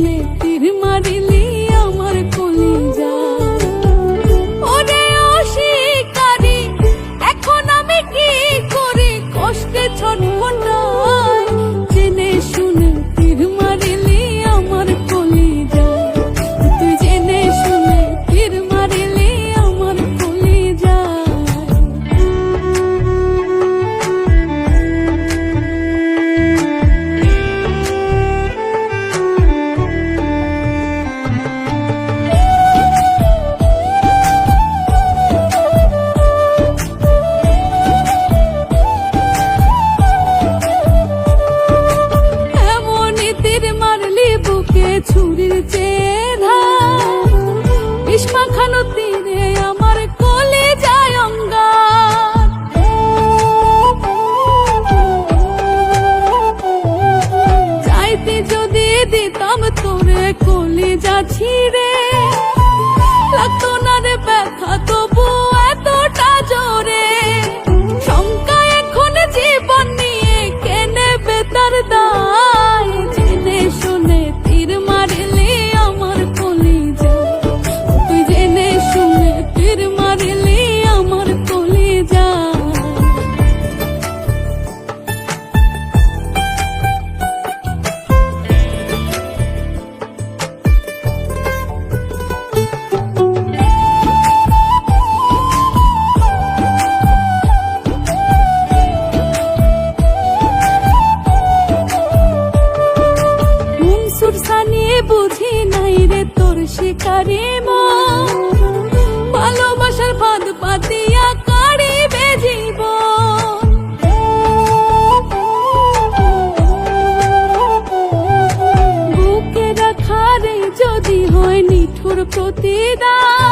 শুনে তীর মারিলি আমার কলিজা। ওরে অশিকারি এখন আমি কি করি, কষ্টে ছটফটাই, জেনে শুনে তীর মারিলি আমার কলিজা। তুই জেনে শুনে তীর মারিলি আমার কলিজা। ছুরির চেধা বিষ মাখানো তীরে আমার কলিজায় অঙ্গার। চাইতে যদি দিতাম তোরে কলিজা ছিঁড়ে, লাগতো না রে ব্যথা তবু এতটা জোরে। শঙ্কা এখন জীবন নিয়ে কে নেবে তার দায়, জেনে শুনে তীর মারিলি আমার কলিজা। তুই জেনে শুনে তীর মারিলি আমার কলিজা। বুঝি নাই রে তোর শিকারি মন, ভালোবাসার ফাঁদ পাতিয়া কাড়িবে জীবন। বুকে রাখা রে যদি হয় নিঠুর প্রতিদান,